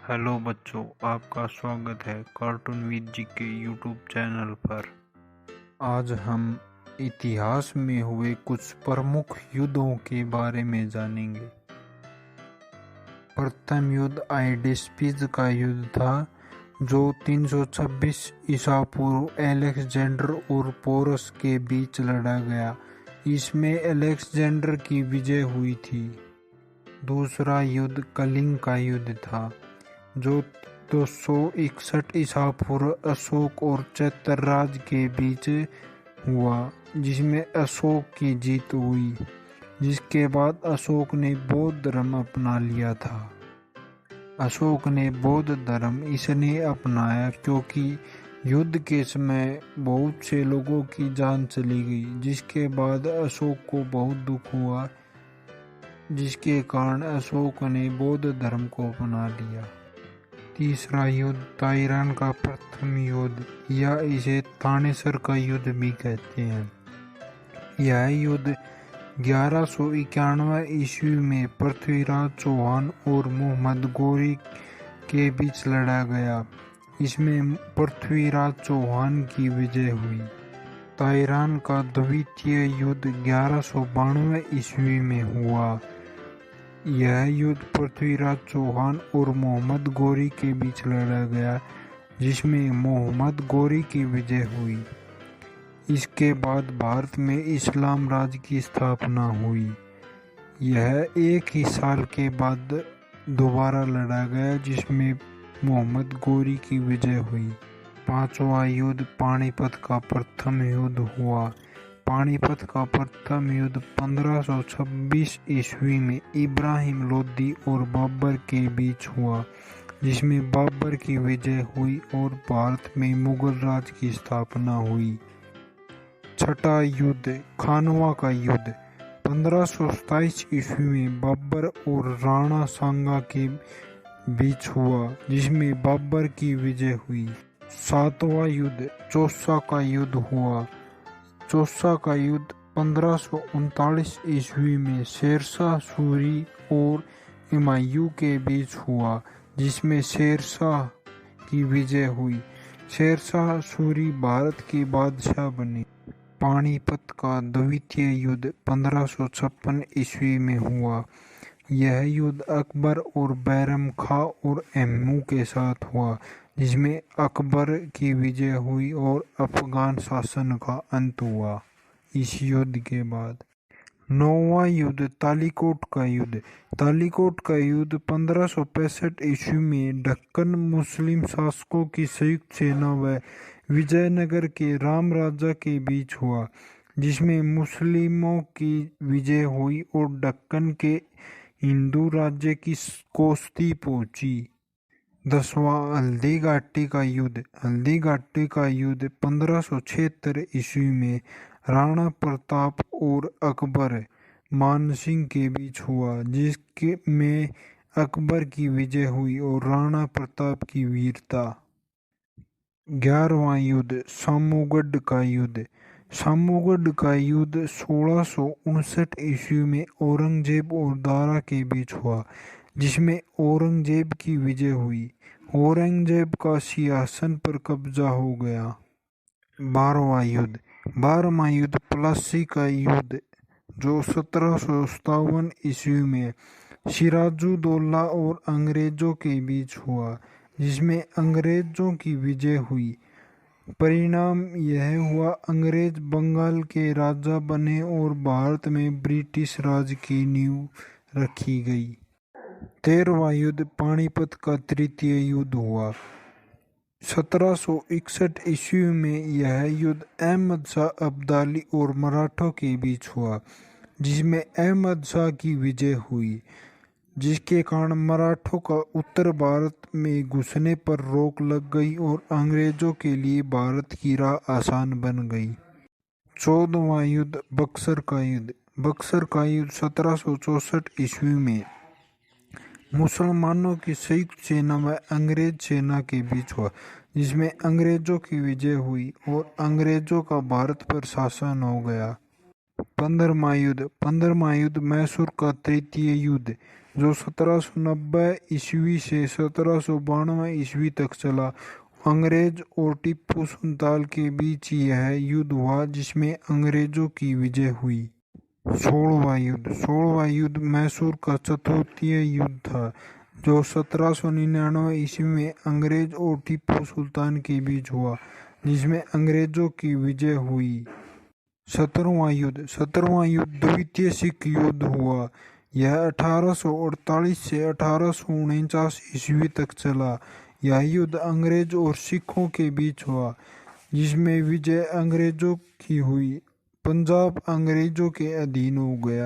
Hello बच्चों, आपका स्वागत है कार्टून विद जी के यूट्यूब चैनल पर। आज हम इतिहास में हुए कुछ प्रमुख युद्धों के बारे में जानेंगे। प्रथम युद्ध आइडिस्पीज का युद्ध था, जो 326 ईसा पूर्व अलेक्जेंडर और पोरस के बीच लड़ा गया। इसमें अलेक्जेंडर की विजय हुई थी। दूसरा युद्ध कलिंग का युद्ध था, जो 261 ईसा पूर्व अशोक और चैत्रराज के बीच हुआ, जिसमें अशोक की जीत हुई। जिसके बाद अशोक ने बौद्ध धर्म अपना लिया था। अशोक ने बौद्ध धर्म इसने अपनाया क्योंकि युद्ध के समय बहुत से लोगों की जान चली गई, जिसके बाद अशोक को बहुत दुख हुआ, जिसके कारण अशोक ने बौद्ध धर्म को अपना लिया। तीसरा युद्ध ताइरान का प्रथम युद्ध, या इसे थानेसर का युद्ध भी कहते हैं। यह युद्ध 1191 ईस्वी में पृथ्वीराज चौहान और मोहम्मद गोरी के बीच लड़ा गया। इसमें पृथ्वीराज चौहान की विजय हुई। ताइरान का द्वितीय युद्ध 1192 ईस्वी में हुआ। यह युद्ध पृथ्वीराज चौहान और मोहम्मद गोरी के बीच लड़ा गया, जिसमें मोहम्मद गोरी की विजय हुई। इसके बाद भारत में इस्लाम राज की स्थापना हुई। यह एक ही साल के बाद दोबारा लड़ा गया, जिसमें मोहम्मद गोरी की विजय हुई। पांचवा युद्ध पानीपत का प्रथम युद्ध हुआ। पानीपत का प्रथम युद्ध 1526 ईस्वी में इब्राहिम लोदी और बाबर के बीच हुआ, जिसमें बाबर की विजय हुई और भारत में मुगल राज की स्थापना हुई। छठा युद्ध खानवा का युद्ध 1527 ईस्वी में बाबर और राणा सांगा के बीच हुआ, जिसमें बाबर की विजय हुई। सातवां युद्ध चौसा का युद्ध हुआ। चौसा का युद्ध 1539 ईस्वी में शेरशाह सूरी और हुमायूं के बीच हुआ, जिसमें शेरशाह की विजय हुई। शेरशाह सूरी भारत के बादशाह बने। पानीपत का द्वितीय युद्ध 1556 ईस्वी में हुआ। यह युद्ध अकबर और बैरम खां और एम्मू के साथ हुआ, जिसमें अकबर की विजय हुई और अफगान शासन का अंत हुआ। इस युद्ध के बाद नौवां युद्ध तालीकोट का युद्ध। तालीकोट का युद्ध 1565 ईस्वी में दक्कन मुस्लिम शासकों की संयुक्त सेना व विजयनगर के राम राजा के बीच हुआ, जिसमें मुस्लिमों की विजय हुई और दक्कन के हिंदू राज्य की कोस्ती पहुंची। 10वां हल्दी घाटी का युद्ध। हल्दी घाटी का युद्ध 1576 ईस्वी में राणा प्रताप और अकबर मानसिंह के बीच हुआ, जिसके में अकबर की विजय हुई और राणा प्रताप की वीरता। 11वां युद्ध सामूगढ़ का युद्ध। सामूगढ़ का युद्ध 1659 ईस्वी में औरंगजेब और दारा के बीच हुआ, जिसमें औरंगजेब की विजय हुई। औरंगजेब का सिंहासन पर कब्जा हो गया। 12वां युद्ध प्लासी का युद्ध, जो 1757 ईस्वी में सिराजुद्दौला और अंग्रेजों के बीच हुआ, जिसमें अंग्रेजों की विजय हुई। परिणाम यह हुआ, अंग्रेज बंगाल के राजा बने और भारत में ब्रिटिश राज की नींव रखी गई। 13वां युद्ध पानीपत का तृतीय युद्ध हुआ। 1761 ईस्वी में यह युद्ध अहमद शाह अब्दाली और मराठों के बीच हुआ, जिसमें अहमद शाह की विजय हुई, जिसके कारण मराठों का उत्तर भारत में घुसने पर रोक लग गई और अंग्रेजों के लिए भारत की राह आसान बन गई। 14वां युद्ध बक्सर का युद्ध। बक्सर का युद्ध 1764 ईस्वी में मुसलमानों की संयुक्त सेना व अंग्रेज सेना के बीच हुआ, जिसमें अंग्रेजों की विजय हुई और अंग्रेजों का भारत पर शासन हो गया। पंद्रहवां युद्ध मैसूर का तृतीय युद्ध, जो 1790 ईस्वी से 1792 ईस्वी तक चला। अंग्रेज और टीपू सुल्तान के बीच यह युद्ध हुआ, जिसमें अंग्रेजों की विजय हुई। 16वां युद्ध मैसूर का चतुर्थ युद्ध था, जो 1799 ईस्वी में अंग्रेज और टीपू सुल्तान के बीच हुआ, जिसमें अंग्रेजों की विजय हुई। 17वां युद्ध द्वितीय सिख युद्ध हुआ। यह 1848 से 1849 ईस्वी तक चला। यह युद्ध अंग्रेज और सिखों के बीच हुआ, जिसमें विजय अंग्रेजों की हुई। पंजाब अंग्रेजों के अधीन हो गया।